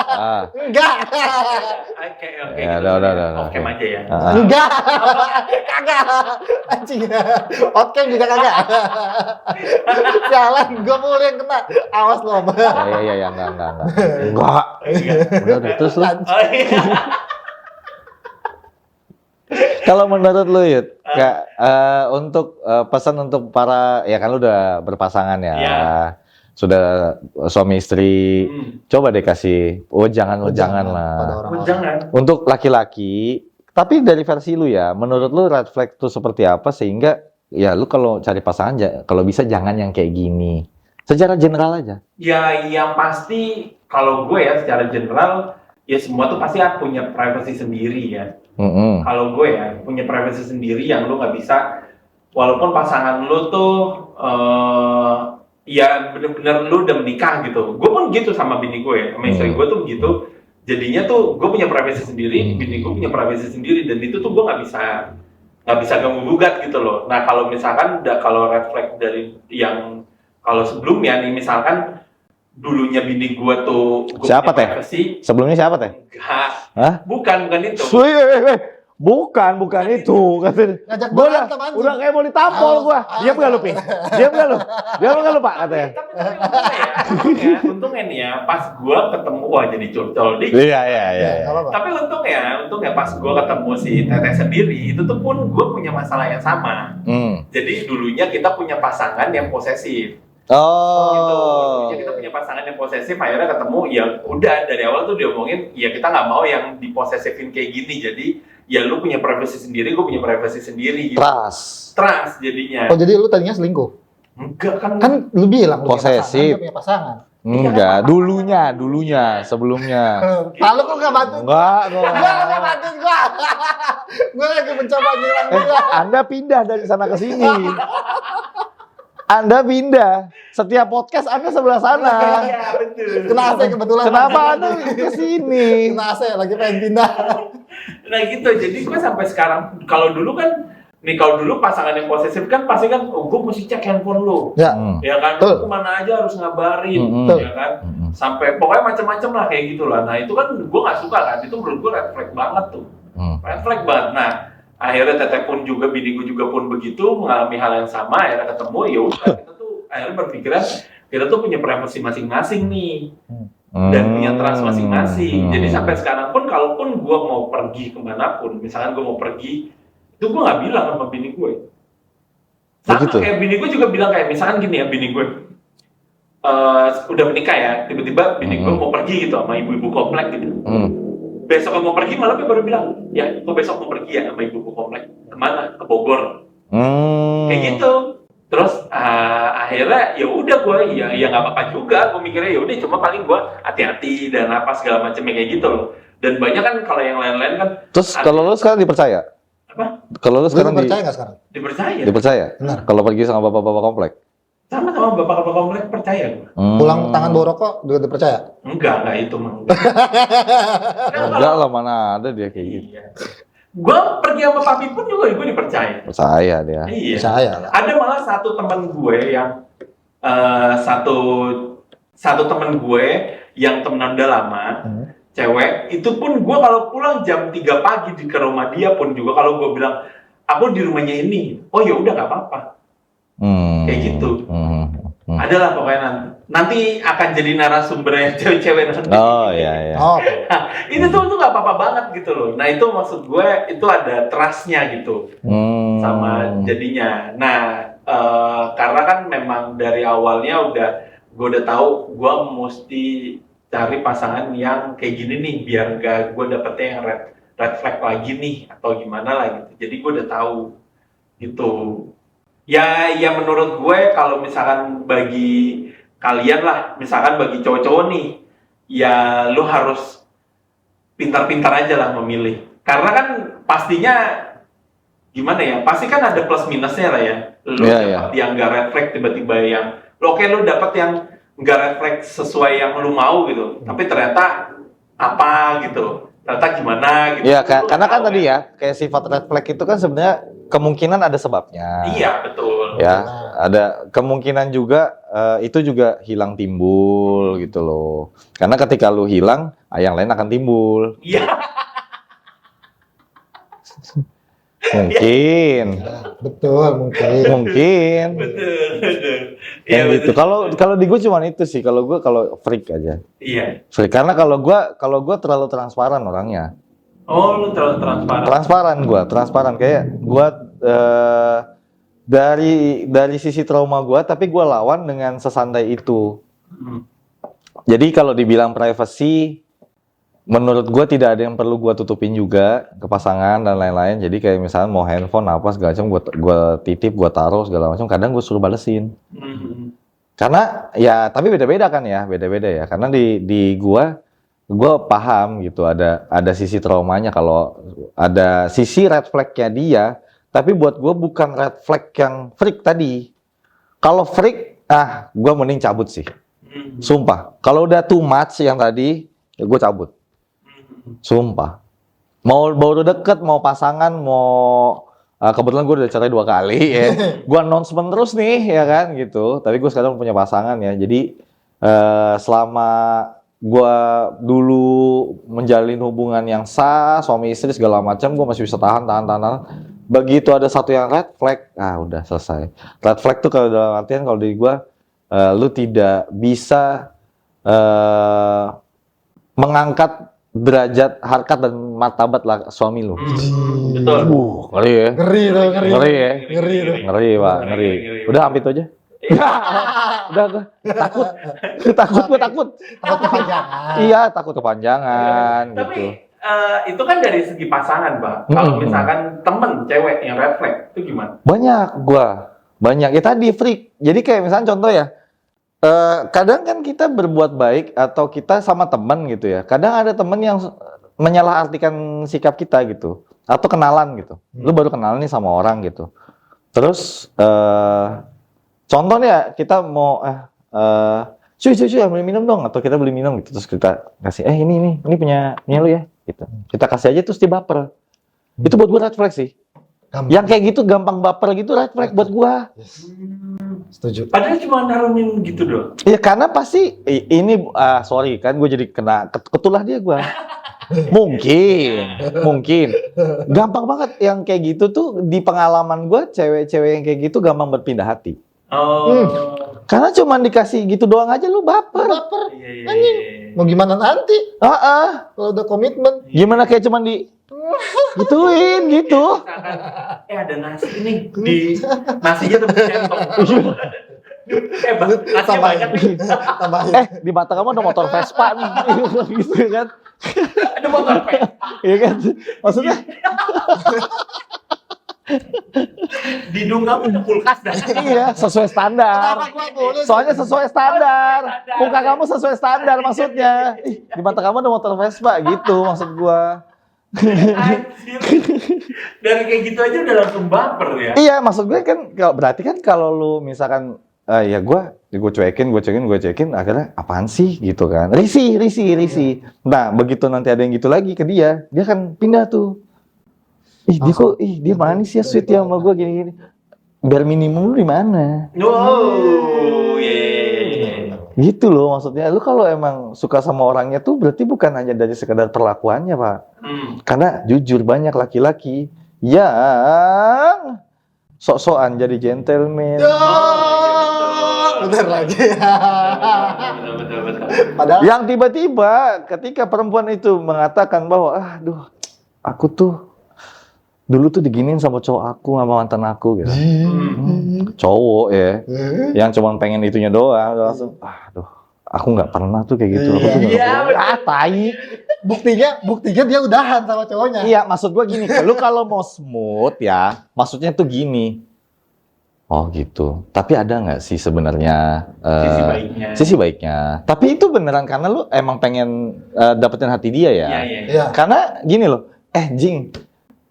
[SPEAKER 1] ah.
[SPEAKER 2] Enggak.
[SPEAKER 3] Oke.
[SPEAKER 1] Ya,
[SPEAKER 3] gitu.
[SPEAKER 1] udah.
[SPEAKER 3] Oke aja ya.
[SPEAKER 1] Ah.
[SPEAKER 2] Enggak. Kagak. Anjing. Outcam juga kagak. Jalan gua mulu yang kena. Awas lo.
[SPEAKER 1] Ya, enggak. Enggak. Udah, terus lu.
[SPEAKER 3] Oh iya.
[SPEAKER 1] Kalau menurut lu, Yud, untuk pesan untuk para, ya kan lu udah berpasangan ya,
[SPEAKER 3] Iya.
[SPEAKER 1] sudah suami istri, coba deh kasih, jangan lah.
[SPEAKER 2] Pada orang-orang.
[SPEAKER 3] Jangan.
[SPEAKER 1] Untuk laki-laki, tapi dari versi lu ya, menurut lu red flag itu seperti apa sehingga ya lu kalau cari pasangan, kalau bisa jangan yang kayak gini, secara general aja.
[SPEAKER 3] Ya, yang pasti kalau gue ya secara general, ya semua tuh pasti punya privacy sendiri ya. Kalau gue ya punya privacy sendiri yang lu nggak bisa, walaupun pasangan lu tuh ya bener-bener lu udah menikah gitu. Gue pun gitu sama bini gue ya, sama istri gue tuh gitu. Jadinya tuh gue punya privacy sendiri, bini gue punya privacy sendiri, dan itu tuh gue nggak bisa ganggu gugat gitu loh. Nah kalau misalkan kalau red flag dari yang kalau sebelumnya nih misalkan dulunya bini gue tuh
[SPEAKER 1] Siapa teh? Sebelumnya siapa teh?
[SPEAKER 3] Enggak.
[SPEAKER 1] Hah?
[SPEAKER 3] Bukan itu.
[SPEAKER 1] Bukan itu.
[SPEAKER 2] Ngajak
[SPEAKER 1] Gua
[SPEAKER 2] berantem, anjing.
[SPEAKER 1] udah kayak mau ditampol gua. Diam enggak lu, Pi? Diam enggak lu, Pak, katanya.
[SPEAKER 3] Tapi untungnya nih ya, pas gua ketemu, wah jadi curcol dikit.
[SPEAKER 1] Iya.
[SPEAKER 2] Nggak apa-apa.
[SPEAKER 3] Tapi untungnya pas gua ketemu si Teteh sendiri, itu tuh pun gua punya masalah yang sama. Jadi dulunya kita punya pasangan yang posesif. Gitu. Dulunya kita punya pasangan yang posesif, akhirnya ketemu, ya udah dari awal tuh diomongin, ya kita nggak mau yang diposesifin kayak gini. Jadi ya lu punya privacy sendiri, gue punya privacy sendiri. Gitu. Trust jadinya.
[SPEAKER 2] Oh jadi lu tadinya selingkuh?
[SPEAKER 3] Enggak kan?
[SPEAKER 2] Kan lu bilang lu
[SPEAKER 1] Posesif.
[SPEAKER 2] punya pasangan.
[SPEAKER 1] Enggak, dulunya, sebelumnya.
[SPEAKER 2] Lalu kok nggak bantu?
[SPEAKER 1] Enggak.
[SPEAKER 2] Nggak bantu gua. Gua lagi mencoba ngilang dia.
[SPEAKER 1] Anda pindah dari sana ke sini. Anda pindah. Setiap podcast Anda sebelah sana.
[SPEAKER 3] Iya, betul.
[SPEAKER 2] Kena AC kebetulan.
[SPEAKER 1] Kenapa Anda ke sini?
[SPEAKER 2] Kena AC lagi pengen pindah.
[SPEAKER 3] Nah gitu, jadi gue sampai sekarang, kalau dulu pasangan yang posesif kan pasti kan, gue mesti cek handphone lu.
[SPEAKER 2] Ya.
[SPEAKER 3] Ya kan, lu kemana aja harus ngabarin, ya kan. Sampai pokoknya macam-macam lah kayak gitu lah. Nah itu kan gue nggak suka kan, itu menurut gue red flag banget tuh. Red flag banget. Nah akhirnya Teteh pun juga, bini gue juga pun begitu, mengalami hal yang sama, akhirnya ketemu, ya udah kita tuh akhirnya berpikiran, kita tuh punya privacy masing-masing nih. Dan punya trust masing-masing. Jadi sampai sekarang pun, kalaupun gue mau pergi kemanapun, misalkan gue mau pergi, itu gue nggak bilang sama bini gue. Sama
[SPEAKER 1] begitu?
[SPEAKER 3] Kayak bini gue juga bilang kayak, misalkan gini ya, bini gue udah menikah ya, tiba-tiba bini gue mau pergi gitu sama ibu-ibu komplek gitu. Besok mau pergi, malah dia baru bilang, ya gue besok mau pergi ya sama ibu-ibu komplek. Kemana? Ke Bogor. Kayak gitu. Terus akhirnya ya udah gue ya nggak apa-apa juga, gue mikirnya ya udah cuma paling gue hati-hati dan apa segala macamnya kayak gitu loh. Dan banyak kan kalau yang lain-lain kan.
[SPEAKER 1] Terus kalau lu sekarang dipercaya?
[SPEAKER 3] Apa?
[SPEAKER 1] Kalau lu sekarang
[SPEAKER 2] percaya nggak sekarang?
[SPEAKER 3] Dipercaya.
[SPEAKER 1] dipercaya?
[SPEAKER 2] Benar.
[SPEAKER 1] Kalau pergi sama bapak-bapak komplek?
[SPEAKER 3] Sama bapak-bapak komplek percaya gue.
[SPEAKER 2] Pulang tangan bawa rokok juga dipercaya?
[SPEAKER 3] Enggak itu mah.
[SPEAKER 1] Enggak lah, mana ada dia kayak gitu.
[SPEAKER 3] Iya. Gue pergi sama papi pun juga gue dipercaya.
[SPEAKER 1] Percaya dia.
[SPEAKER 3] Iya.
[SPEAKER 2] Percaya lah.
[SPEAKER 3] Ada malah satu teman gue yang satu teman gue yang temenan udah lama, cewek, itu pun gue kalau pulang jam 3 pagi ke rumah dia pun juga kalau gue bilang aku di rumahnya ini, oh ya udah nggak apa-apa, kayak gitu. Ada lah pokoknya nanti akan jadi narasumbernya cewek-cewek nanti.
[SPEAKER 1] Oh iya.
[SPEAKER 2] Oh,
[SPEAKER 3] Nah, itu tuh nggak apa-apa banget gitu loh. Nah itu maksud gue itu ada trustnya gitu sama jadinya. Nah karena kan memang dari awalnya gue udah tahu gue mesti cari pasangan yang kayak gini nih biar gak gue dapetnya yang red flag lagi nih atau gimana lah gitu. Jadi gue udah tahu gitu. Ya menurut gue kalau misalkan bagi kalian lah, misalkan bagi cowok-cowok nih, ya lu harus pintar-pintar aja lah memilih. Karena kan pastinya gimana ya, pasti kan ada plus minusnya lah ya. Lu dapat yang gak red flag tiba-tiba yang, oke lu dapat yang gak red flag sesuai yang lu mau gitu, tapi ternyata apa gitu, ternyata gimana gitu.
[SPEAKER 1] Iya, karena kan tadi ya, kayak sifat red flag itu kan sebenarnya kemungkinan ada sebabnya.
[SPEAKER 3] Iya, betul.
[SPEAKER 1] Ya, ada kemungkinan juga itu juga hilang timbul gitu loh. Karena ketika lu hilang, yang lain akan timbul.
[SPEAKER 3] Iya.
[SPEAKER 1] Mungkin.
[SPEAKER 2] betul mungkin.
[SPEAKER 1] Mungkin.
[SPEAKER 3] Betul.
[SPEAKER 1] Yang gitu. Kalau di gue cuma itu sih. Kalau gue freak aja.
[SPEAKER 3] Iya.
[SPEAKER 1] Freak. Karena kalau gue terlalu transparan orangnya.
[SPEAKER 3] Oh, lu terlalu transparan.
[SPEAKER 1] Transparan kayak gue dari sisi trauma gue, tapi gue lawan dengan sesantai itu. Jadi kalau dibilang privacy, menurut gue tidak ada yang perlu gue tutupin juga ke pasangan dan lain-lain. Jadi kayak misalnya mau handphone apa segala macam, gue titip, gue taruh segala macam. Kadang gue suruh balesin. Karena ya, tapi beda-beda kan ya, beda-beda ya. Karena di gue paham gitu, ada sisi traumanya. Kalau ada sisi red flagnya dia, tapi buat gue bukan red flag yang freak tadi. Kalau freak, gue mending cabut sih. Sumpah. Kalau udah too much yang tadi, ya gue cabut. Sumpah. Mau baru deket, mau pasangan, mau kebetulan gue udah cerai 2 kali ya. Gue announcement terus nih ya kan gitu. Tapi gue sekarang punya pasangan ya. Jadi selama gue dulu menjalin hubungan yang sah, suami istri segala macam, gue masih bisa tahan. Begitu ada satu yang red flag, udah selesai. Red flag tuh kalau dalam artian kalau di gue, lu tidak bisa mengangkat derajat, harkat dan martabat lah suami lu.
[SPEAKER 3] Betul.
[SPEAKER 1] Ngeri ya.
[SPEAKER 2] Ngeri tuh, ngeri.
[SPEAKER 1] Ngeri ya.
[SPEAKER 2] Ngeri tuh.
[SPEAKER 1] Ngeri, Pak, ngeri. Udah hampir itu aja. Udah gue takut. Gue takut.
[SPEAKER 2] Takut kepanjangan.
[SPEAKER 1] Iya, takut kepanjangan
[SPEAKER 3] Tapi
[SPEAKER 1] gitu.
[SPEAKER 3] itu kan dari segi pasangan, Pak. Kalau misalkan temen cewek yang red flag, itu gimana?
[SPEAKER 1] Banyak. Ya tadi freak. Jadi kayak misalnya contoh ya, kadang kan kita berbuat baik atau kita sama teman gitu ya. Kadang ada teman yang menyalahartikan sikap kita gitu, atau kenalan gitu. Lu baru kenalan nih sama orang gitu. Terus contohnya kita mau cuy beli minum dong, atau kita beli minum gitu. Terus kita kasih ini punya lu ya gitu. Kita kasih aja terus dia baper. Itu buat gua red flag sih. Yang kayak gitu gampang baper gitu red flag buat gua.
[SPEAKER 2] Setuju.
[SPEAKER 3] Padahal cuma naruhin gitu doang.
[SPEAKER 1] Iya karena pasti ini sorry kan gue jadi kena ketulah dia gue. Mungkin. Gampang banget yang kayak gitu tuh di pengalaman gue, cewek-cewek yang kayak gitu gampang berpindah hati.
[SPEAKER 3] Oh.
[SPEAKER 1] Karena cuma dikasih gitu doang aja lu baper.
[SPEAKER 3] Iya.
[SPEAKER 2] Anjing. Mau gimana nanti? Kalau udah komitmen.
[SPEAKER 1] Gimana kayak cuma gituin gitu.
[SPEAKER 3] Misalkan, ada nasi nih di nasinya tuh centong. Nasinya banyak nih.
[SPEAKER 2] Tambahin.
[SPEAKER 1] Di mata kamu ada motor Vespa nih. Gitu kan.
[SPEAKER 3] Ada motor Vespa.
[SPEAKER 1] Iya kan? Maksudnya
[SPEAKER 3] Di Dunga punya kulkas dah.
[SPEAKER 1] Iya, sesuai standar.
[SPEAKER 2] Kenapa gua boleh?
[SPEAKER 1] Soalnya sesuai standar. Muka kamu sesuai standar maksudnya. Ih, di mata kamu ada motor Vespa gitu maksud gua.
[SPEAKER 3] Anjir. Dari kayak gitu aja udah langsung baper ya.
[SPEAKER 1] Iya, maksud gue kan berarti kan kalau lu misalkan ya gue cuekin, akhirnya apaan sih gitu kan. Risih. Nah, begitu nanti ada yang gitu lagi ke dia kan pindah tuh. Dia manis ya, sweet ya sama gue gini-gini. Biar minimum lu di mana?
[SPEAKER 3] Oh, iya.
[SPEAKER 1] Gitu loh maksudnya. Lu kalau emang suka sama orangnya tuh berarti bukan hanya dari sekedar perlakuannya, Pak. Karena jujur banyak laki-laki yang sok-sokan jadi gentleman.
[SPEAKER 2] Bener lagi.
[SPEAKER 3] Betul.
[SPEAKER 2] Padahal
[SPEAKER 1] Yang tiba-tiba ketika perempuan itu mengatakan bahwa aku tuh dulu tuh diginiin sama cowok aku, sama mantan aku gitu. Cowok ya, yang cuma pengen itunya doang, langsung, aku nggak pernah tuh kayak gitu. Aku tuh nggak pernah. Tai.
[SPEAKER 2] Buktinya dia udahan sama cowoknya.
[SPEAKER 1] Iya, maksud gua gini, lu kalau mau smooth ya, maksudnya tuh gini. Oh gitu. Tapi ada nggak sih sebenarnya sisi baiknya? Tapi itu beneran karena lu emang pengen dapetin hati dia ya.
[SPEAKER 2] Iya.
[SPEAKER 1] Karena gini loh, Jing,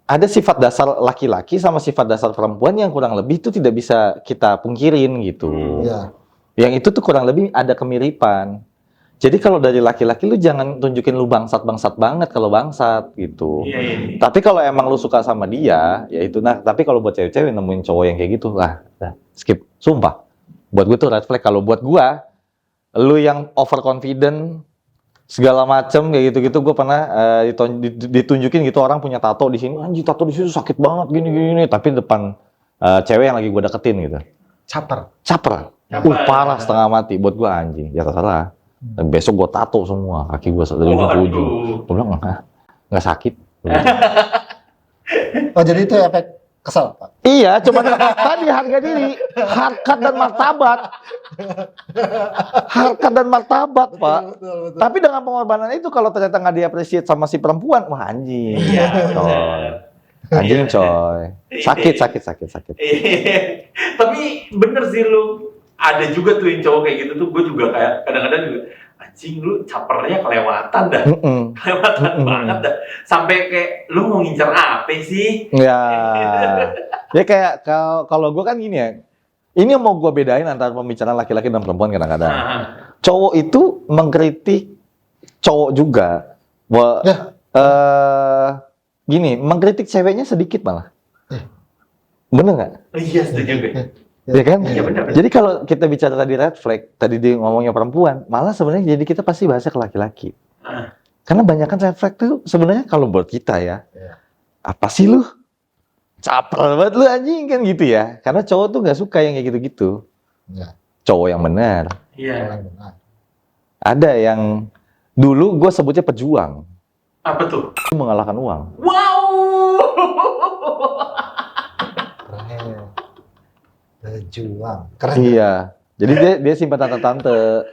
[SPEAKER 1] ada sifat dasar laki-laki sama sifat dasar perempuan yang kurang lebih itu tidak bisa kita pungkirin gitu.
[SPEAKER 2] Iya.
[SPEAKER 1] Yang itu tuh kurang lebih ada kemiripan. Jadi kalau dari laki-laki lu jangan tunjukin lu bangsat banget kalau bangsat gitu.
[SPEAKER 3] Iya.
[SPEAKER 1] Tapi kalau emang lu suka sama dia, ya itu tapi kalau buat cewek-cewek nemuin cowok yang kayak gitu skip. Sumpah. Buat gue tuh red flag. Kalau buat gua, lu yang overconfident segala macem kayak gitu-gitu, gue pernah ditunjukin gitu orang punya tato di sini. Anjir, tato di situ sakit banget gini. Tapi depan cewek yang lagi gue deketin gitu.
[SPEAKER 2] Caper.
[SPEAKER 1] Parah setengah mati. Buat gue anjing. Ya terserah. Dan besok gue tato semua kaki gue dari ujung ke ujung. Gue bilang nggak sakit.
[SPEAKER 2] Oh jadi itu efek kesel, Pak?
[SPEAKER 1] Iya, cuma tadi harga diri, harkat dan martabat, Pak.
[SPEAKER 2] Betul.
[SPEAKER 1] Tapi dengan pengorbanan itu kalau ternyata nggak diapresiasi sama si perempuan, wah anjing.
[SPEAKER 3] Iya.
[SPEAKER 1] Anjing coy. Sakit.
[SPEAKER 3] Tapi bener sih lu. Ada juga tuh yang cowok kayak gitu tuh, gue juga kayak kadang-kadang juga anjing lu capernya kelewatan dah. Kelewatan banget dah. Sampai kayak lu mau ngincer apa sih?
[SPEAKER 1] Ya. Ya kayak kalau gue kan gini ya. Ini yang mau gue bedain antara pembicaraan laki-laki dan perempuan kadang-kadang. Cowok itu mengkritik cowok juga. Gini, mengkritik ceweknya sedikit malah. Bener nggak?
[SPEAKER 3] Iya, setuju gue.
[SPEAKER 1] Ya kan?
[SPEAKER 3] Iya, benar.
[SPEAKER 1] Jadi kalau kita bicara tadi red flag, tadi dia ngomongnya perempuan, malah sebenarnya jadi kita pasti bahasnya ke laki-laki. Karena banyak kan red flag itu sebenarnya kalau buat kita ya, apa sih lu? Caper banget lu anjing kan gitu ya. Karena cowok tuh nggak suka yang kayak gitu-gitu.
[SPEAKER 2] Ya.
[SPEAKER 1] Cowok yang benar.
[SPEAKER 3] Iya.
[SPEAKER 1] Ada yang dulu gue sebutnya pejuang.
[SPEAKER 3] Apa tuh?
[SPEAKER 1] Mengalahkan uang.
[SPEAKER 3] Wow.
[SPEAKER 2] Pejuang. Keren.
[SPEAKER 1] Iya. Jadi dia simpan tante-tante.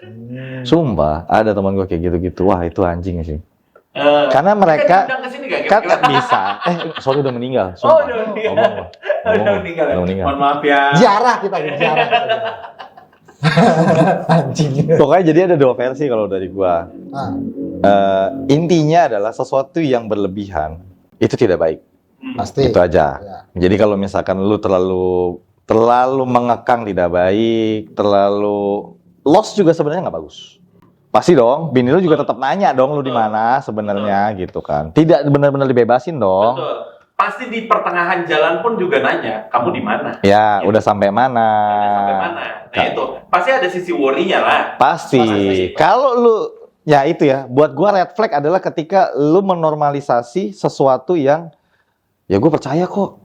[SPEAKER 1] Sumpah, ada teman gue kayak gitu-gitu. Wah, itu anjing sih. Karena mereka kan bisa. Sorry udah meninggal. Sumpah.
[SPEAKER 3] Udah meninggal. Mohon maaf ya.
[SPEAKER 2] Ziarah kita. Anjing.
[SPEAKER 1] Pokoknya jadi ada dua versi kalau dari gua. Intinya adalah sesuatu yang berlebihan itu tidak baik.
[SPEAKER 2] Pasti.
[SPEAKER 1] Itu aja.
[SPEAKER 2] Ya.
[SPEAKER 1] Jadi kalau misalkan lu terlalu mengekang tidak baik, terlalu lost juga sebenarnya nggak bagus. Pasti dong, bini lu juga tetap nanya dong lu di mana sebenarnya gitu kan. Tidak benar-benar dibebasin dong.
[SPEAKER 3] Betul. Pasti di pertengahan jalan pun juga nanya, kamu di mana?
[SPEAKER 1] Ya, udah sampai mana?
[SPEAKER 3] Sampai mana? Nah itu, pasti ada sisi worry-nya lah.
[SPEAKER 1] Pasti. Kalau lu, ya itu ya, buat gua red flag adalah ketika lu menormalisasi sesuatu yang, ya gua percaya kok.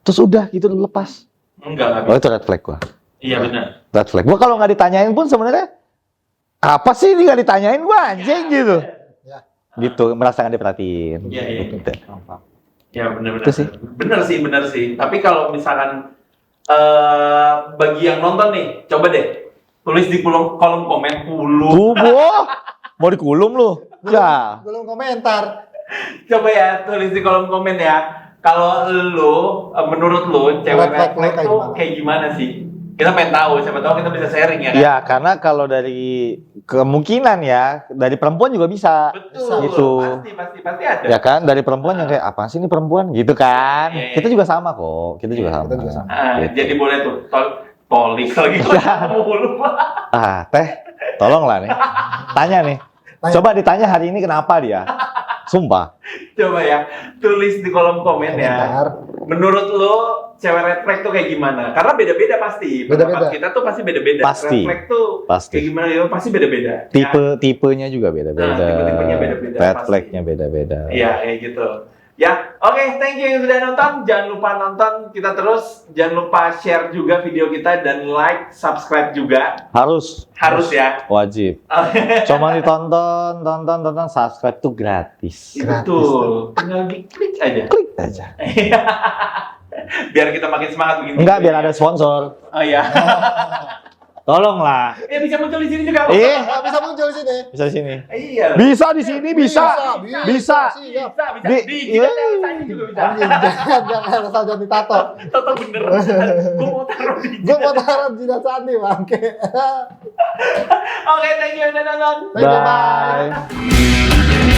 [SPEAKER 1] Terus udah gitu lu lepas.
[SPEAKER 3] Enggak.
[SPEAKER 1] Oh itu red flag gua.
[SPEAKER 3] Iya benar.
[SPEAKER 1] Red flag. Gua kalau nggak ditanyain pun sebenarnya, apa sih ini nggak ditanyain gua anjing gitu.
[SPEAKER 2] Ya.
[SPEAKER 1] Gitu, merasa nggak diperhatiin.
[SPEAKER 3] Iya.
[SPEAKER 1] Gitu.
[SPEAKER 3] Ya benar-benar.
[SPEAKER 1] Itu sih.
[SPEAKER 3] Benar sih. Tapi kalau misalkan bagi yang nonton nih, coba deh tulis di kolom komen
[SPEAKER 1] Mau dikulum lu? Ya.
[SPEAKER 2] Belum komentar.
[SPEAKER 3] Coba ya tulis di kolom komen ya. Kalau menurut lu, cewek
[SPEAKER 2] Red flag
[SPEAKER 3] red flag
[SPEAKER 2] kayak
[SPEAKER 3] tuh
[SPEAKER 2] gimana?
[SPEAKER 3] kayak gimana sih? Kita pengen tahu, siapa tahu kita bisa sharing ya kan?
[SPEAKER 1] Ya, karena kalau dari kemungkinan ya, dari perempuan juga bisa.
[SPEAKER 3] Betul,
[SPEAKER 1] Gitu.
[SPEAKER 3] pasti ada.
[SPEAKER 1] Ya kan, dari perempuan yang kayak, apaan sih ini perempuan? Gitu kan.
[SPEAKER 3] Iya, iya,
[SPEAKER 1] Kita
[SPEAKER 3] iya.
[SPEAKER 1] juga sama kok. Kita juga sama.
[SPEAKER 2] kita juga sama.
[SPEAKER 1] Gitu.
[SPEAKER 3] Jadi boleh tuh, tolik lagi mulu.
[SPEAKER 1] Teh, tolonglah nih. Tanya nih. Coba ditanya hari ini kenapa dia. Sumpah.
[SPEAKER 3] Coba ya, tulis di kolom komen ya.
[SPEAKER 2] Komentar.
[SPEAKER 3] Menurut lo, cewek red flag tuh kayak gimana? Karena beda-beda pasti.
[SPEAKER 2] Beda-beda.
[SPEAKER 3] Pendapat kita tuh pasti beda-beda.
[SPEAKER 1] Pasti.
[SPEAKER 3] Red flag tuh
[SPEAKER 1] Pasti.
[SPEAKER 3] kayak gimana ya? Pasti beda-beda.
[SPEAKER 1] Tipenya juga beda-beda.
[SPEAKER 3] Nah, tipe-tipenya beda-beda,
[SPEAKER 1] Red
[SPEAKER 3] pasti.
[SPEAKER 1] flagnya beda-beda.
[SPEAKER 3] Iya, kayak gitu. Ya, oke, thank you yang sudah nonton. Jangan lupa nonton kita terus. Jangan lupa share juga video kita dan like, subscribe juga.
[SPEAKER 1] Harus
[SPEAKER 3] Ya.
[SPEAKER 1] wajib. Cuma ditonton, tonton, subscribe tuh gratis.
[SPEAKER 3] Betul. Tinggal diklik aja.
[SPEAKER 1] Klik aja.
[SPEAKER 3] Biar kita makin semangat begini.
[SPEAKER 1] Enggak, biar ada sponsor.
[SPEAKER 3] Oh iya.
[SPEAKER 1] Tolonglah.
[SPEAKER 3] Ya bisa muncul di sini juga.
[SPEAKER 2] Nggak bisa muncul di sini.
[SPEAKER 1] Bisa di sini.
[SPEAKER 3] Iya.
[SPEAKER 1] Bisa di sini, bisa.
[SPEAKER 2] Bisa.
[SPEAKER 3] Bisa.
[SPEAKER 1] Di-
[SPEAKER 3] Di jidat tanya juga bisa.
[SPEAKER 2] Anjing, jangan asal jadi ditato.
[SPEAKER 3] Toto bener. Gue mau taruh di
[SPEAKER 2] Gue mau taruh jidat Sandi, bangke.
[SPEAKER 3] Oke, thank you udah nonton.
[SPEAKER 2] Thank you,
[SPEAKER 1] Bye.
[SPEAKER 2] bye.